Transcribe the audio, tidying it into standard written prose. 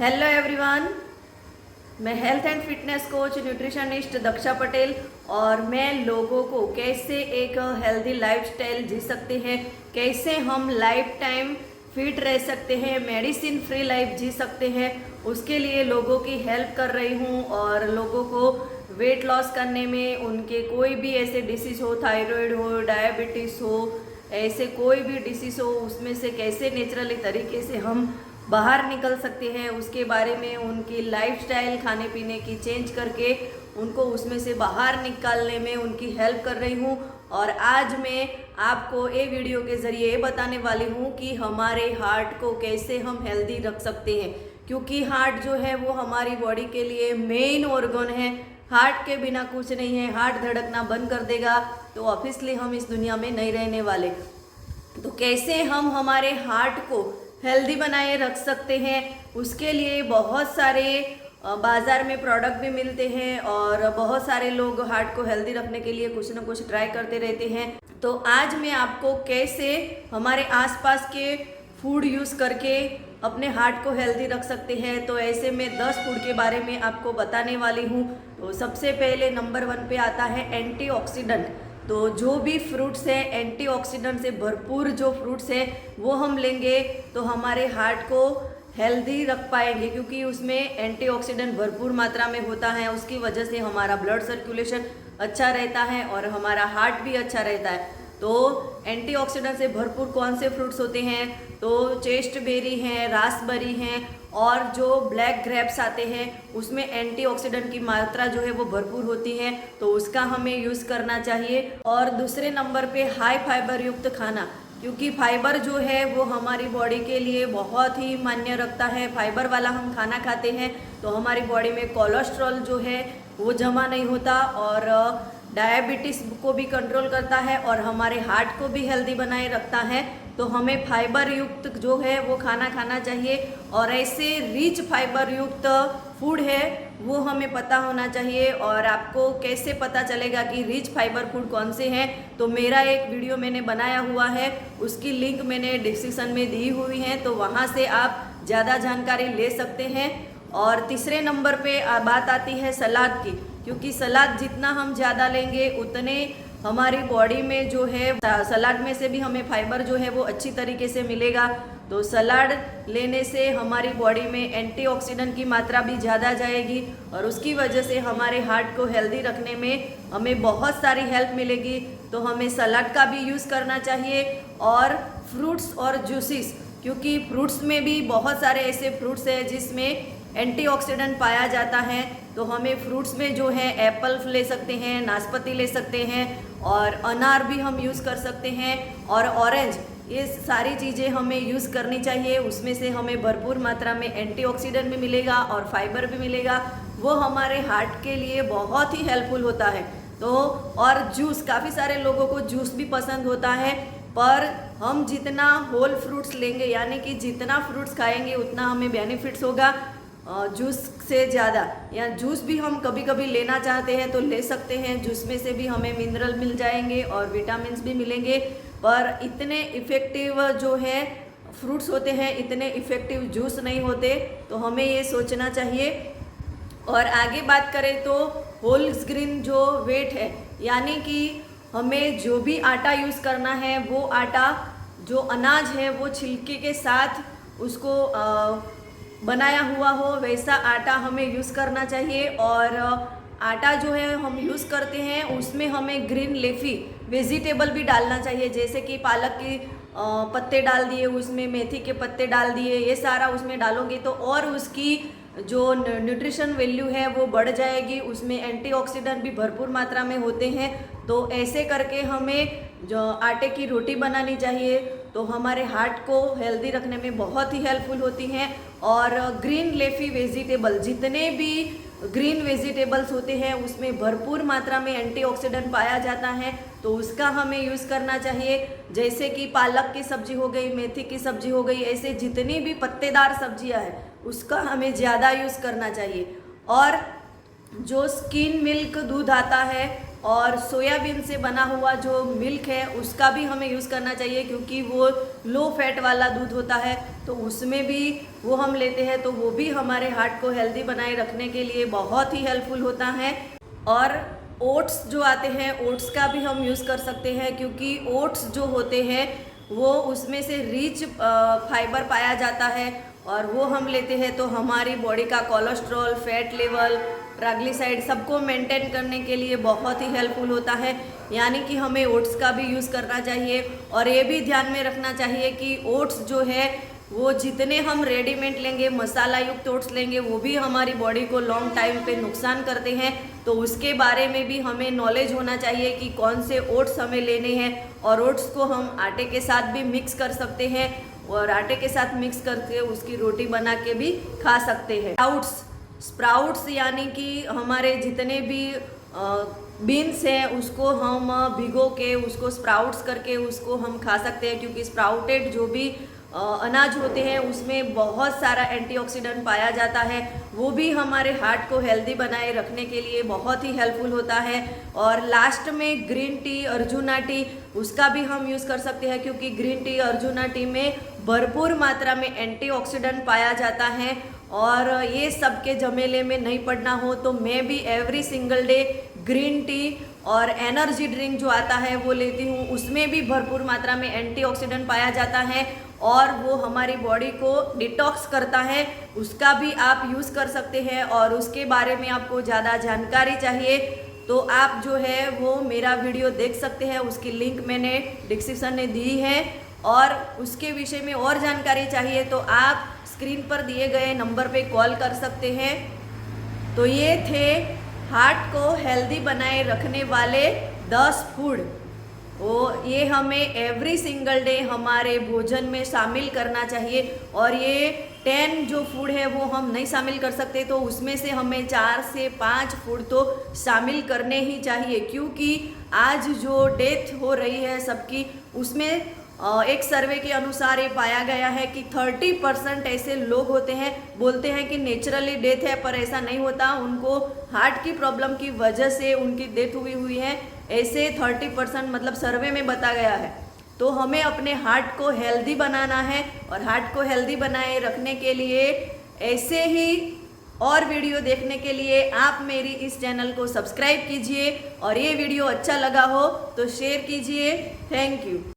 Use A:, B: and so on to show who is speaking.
A: Hello everyone, मैं health and fitness coach nutritionist Daksha Patel और मैं लोगों को कैसे एक हेल्दी लाइफस्टाइल जी सकते हैं, कैसे हम लाइफ टाइम फिट रह सकते हैं, मेडिसिन फ्री लाइफ जी सकते हैं, उसके लिए लोगों की हेल्प कर रही हूँ। और लोगों को वेट लॉस करने में उनके कोई भी ऐसे डिसीज़ हो, थायराइड हो, डायबिटीज़ हो, ऐसे कोई भी डिसीज़ हो, उसमें से कैसे नेचुरली तरीके से हम बाहर निकल सकते हैं, उसके बारे में उनकी लाइफस्टाइल खाने पीने की चेंज करके उनको उसमें से बाहर निकालने में उनकी हेल्प कर रही हूँ। और आज मैं आपको ये वीडियो के ज़रिए ये बताने वाली हूँ कि हमारे हार्ट को कैसे हम हेल्दी रख सकते हैं, क्योंकि हार्ट जो है वो हमारी बॉडी के लिए मेन ऑर्गन है। हार्ट के बिना कुछ नहीं है। हार्ट धड़कना बंद कर देगा तो ऑब्वियसली हम इस दुनिया में नहीं रहने वाले। तो कैसे हम हमारे हार्ट को हेल्दी बनाए रख सकते हैं, उसके लिए बहुत सारे बाज़ार में प्रोडक्ट भी मिलते हैं और बहुत सारे लोग हार्ट को हेल्दी रखने के लिए कुछ ना कुछ ट्राई करते रहते हैं। तो आज मैं आपको कैसे हमारे आसपास के फूड यूज़ करके अपने हार्ट को हेल्दी रख सकते हैं, तो ऐसे में 10 फूड के बारे में आपको बताने वाली हूँ। तो सबसे पहले नंबर 1 पे आता है एंटीऑक्सीडेंट। तो जो भी फ्रूट्स है, एंटीऑक्सीडेंट से भरपूर जो फ्रूट्स है वो हम लेंगे तो हमारे हार्ट को हेल्दी रख पाएंगे, क्योंकि उसमें एंटीऑक्सीडेंट भरपूर मात्रा में होता है। उसकी वजह से हमारा ब्लड सर्कुलेशन अच्छा रहता है और हमारा हार्ट भी अच्छा रहता है। तो एंटीऑक्सीडेंट से भरपूर कौन से फ्रूट्स होते हैं, तो चेस्टबेरी हैं, रास्पबेरी हैं और जो ब्लैक ग्रेप्स आते हैं उसमें एंटीऑक्सीडेंट की मात्रा जो है वो भरपूर होती है, तो उसका हमें यूज़ करना चाहिए। और दूसरे नंबर पे हाई फाइबर युक्त खाना, क्योंकि फाइबर जो है वो हमारी बॉडी के लिए बहुत ही मायने रखता है। फाइबर वाला हम खाना खाते हैं तो हमारी बॉडी में कोलेस्ट्रॉल जो है वो जमा नहीं होता और डायबिटीज़ को भी कंट्रोल करता है और हमारे हार्ट को भी हेल्दी बनाए रखता है। तो हमें फाइबर युक्त जो है वो खाना खाना चाहिए और ऐसे रिच फाइबर युक्त फूड है वो हमें पता होना चाहिए। और आपको कैसे पता चलेगा कि रिच फाइबर फूड कौन से हैं, तो मेरा एक वीडियो मैंने बनाया हुआ है, उसकी लिंक मैंने डिस्क्रिप्शन में दी हुई है, तो वहाँ से आप ज़्यादा जानकारी ले सकते हैं। और तीसरे नंबर पे बात आती है सलाद की, क्योंकि सलाद जितना हम ज़्यादा लेंगे उतने हमारी बॉडी में जो है सलाद में से भी हमें फाइबर जो है वो अच्छी तरीके से मिलेगा। तो सलाद लेने से हमारी बॉडी में एंटीऑक्सीडेंट की मात्रा भी ज़्यादा जाएगी और उसकी वजह से हमारे हार्ट को हेल्दी रखने में हमें बहुत सारी हेल्प मिलेगी। तो हमें सलाद का भी यूज़ करना चाहिए और फ्रूट्स और जूसेस, क्योंकि फ्रूट्स में भी बहुत सारे ऐसे फ्रूट्स हैं जिसमें एंटीऑक्सीडेंट पाया जाता है। तो हमें फ्रूट्स में जो है एप्पल ले सकते हैं, नाशपाती ले सकते हैं और अनार भी हम यूज़ कर सकते हैं और ऑरेंज, ये सारी चीज़ें हमें यूज़ करनी चाहिए। उसमें से हमें भरपूर मात्रा में एंटीऑक्सीडेंट भी मिलेगा और फाइबर भी मिलेगा, वो हमारे हार्ट के लिए बहुत ही हेल्पफुल होता है। तो और जूस, काफ़ी सारे लोगों को जूस भी पसंद होता है, पर हम जितना होल फ्रूट्स लेंगे यानी कि जितना फ्रूट्स खाएंगे उतना हमें बेनिफिट्स होगा जूस से ज़्यादा। या जूस भी हम कभी कभी लेना चाहते हैं तो ले सकते हैं, जूस में से भी हमें मिनरल मिल जाएंगे और विटामिन्स भी मिलेंगे, पर इतने इफ़ेक्टिव जो है फ्रूट्स होते हैं इतने इफ़ेक्टिव जूस नहीं होते, तो हमें ये सोचना चाहिए। और आगे बात करें तो होल ग्रेन जो वेट है, यानी कि हमें जो भी आटा यूज़ करना है वो आटा जो अनाज है वो छिलके के साथ उसको बनाया हुआ हो वैसा आटा हमें यूज़ करना चाहिए। और आटा जो है हम यूज़ करते हैं उसमें हमें ग्रीन लीफी वेजिटेबल भी डालना चाहिए, जैसे कि पालक की पत्ते डाल दिए, उसमें मेथी के पत्ते डाल दिए, ये सारा उसमें डालोगे तो और उसकी जो न्यूट्रिशन वैल्यू है वो बढ़ जाएगी। उसमें एंटीऑक्सीडेंट भी भरपूर मात्रा में होते हैं। तो ऐसे करके हमें जो आटे की रोटी बनानी चाहिए, तो हमारे हार्ट को हेल्दी रखने में बहुत ही हेल्पफुल होती हैं। और ग्रीन लीफी वेजिटेबल, जितने भी ग्रीन वेजिटेबल्स होते हैं उसमें भरपूर मात्रा में एंटीऑक्सीडेंट पाया जाता है, तो उसका हमें यूज़ करना चाहिए। जैसे कि पालक की सब्जी हो गई, मेथी की सब्जी हो गई, ऐसे जितनी भी पत्तेदार सब्जियां हैं उसका हमें ज़्यादा यूज़ करना चाहिए। और जो स्किन मिल्क दूध आता है और सोयाबीन से बना हुआ जो मिल्क है उसका भी हमें यूज़ करना चाहिए, क्योंकि वो लो फैट वाला दूध होता है, तो उसमें भी वो हम लेते हैं तो वो भी हमारे हार्ट को हेल्दी बनाए रखने के लिए बहुत ही हेल्पफुल होता है। और ओट्स जो आते हैं, ओट्स का भी हम यूज़ कर सकते हैं, क्योंकि ओट्स जो होते हैं वो उसमें से रिच फाइबर पाया जाता है, और वो हम लेते हैं तो हमारी बॉडी का कोलेस्ट्रॉल, फैट लेवल, ट्राइग्लिसराइड सबको मेंटेन करने के लिए बहुत ही हेल्पफुल होता है। यानी कि हमें ओट्स का भी यूज़ करना चाहिए। और ये भी ध्यान में रखना चाहिए कि ओट्स जो है वो जितने हम रेडीमेड लेंगे, मसाला युक्त ओट्स लेंगे, वो भी हमारी बॉडी को लॉन्ग टाइम पे नुकसान करते हैं। तो उसके बारे में भी हमें नॉलेज होना चाहिए कि कौन से ओट्स हमें लेने हैं। और ओट्स को हम आटे के साथ भी मिक्स कर सकते हैं, और आटे के साथ मिक्स करके उसकी रोटी बना के भी खा सकते हैं। स्प्राउट्स यानी कि हमारे जितने भी बीन्स हैं उसको हम भिगो के उसको स्प्राउट्स करके उसको हम खा सकते हैं, क्योंकि स्प्राउटेड जो भी अनाज होते हैं उसमें बहुत सारा एंटीऑक्सीडेंट पाया जाता है, वो भी हमारे हार्ट को हेल्दी बनाए रखने के लिए बहुत ही हेल्पफुल होता है। और लास्ट में ग्रीन टी, अर्जुना टी, उसका भी हम यूज़ कर सकते हैं, क्योंकि ग्रीन टी, अर्जुना टी में भरपूर मात्रा में एंटीऑक्सीडेंट पाया जाता है। और ये सब के झमेले में नहीं पड़ना हो तो मैं भी every single day green tea और एनर्जी ड्रिंक जो आता है वो लेती हूँ। उसमें भी भरपूर मात्रा में एंटीऑक्सीडेंट पाया जाता है और वो हमारी बॉडी को डिटॉक्स करता है। उसका भी आप यूज़ कर सकते हैं। और उसके बारे में आपको ज़्यादा जानकारी चाहिए तो आप जो है वो मेरा वीडियो देख सकते हैं, उसकी लिंक मैंने डिस्क्रिप्शन में दी है। और उसके विषय में और जानकारी चाहिए तो आप स्क्रीन पर दिए गए नंबर पे कॉल कर सकते हैं। तो ये थे हार्ट को हेल्दी बनाए रखने वाले 10 फूड। ये हमें एवरी सिंगल डे हमारे भोजन में शामिल करना चाहिए। और ये 10 जो फूड है वो हम नहीं शामिल कर सकते, तो उसमें से हमें 4 से 5 फूड तो शामिल करने ही चाहिए, क्योंकि आज जो डेथ हो रही है सबकी, उसमें एक सर्वे के अनुसार ये पाया गया है कि 30% ऐसे लोग होते हैं, बोलते हैं कि नेचुरली डेथ है, पर ऐसा नहीं होता, उनको हार्ट की प्रॉब्लम की वजह से उनकी डेथ हुई है। ऐसे 30% मतलब सर्वे में बताया गया है। तो हमें अपने हार्ट को हेल्दी बनाना है, और हार्ट को हेल्दी बनाए रखने के लिए ऐसे ही और वीडियो देखने के लिए आप मेरी इस चैनल को सब्सक्राइब कीजिए। और ये वीडियो अच्छा लगा हो तो शेयर कीजिए। Thank you.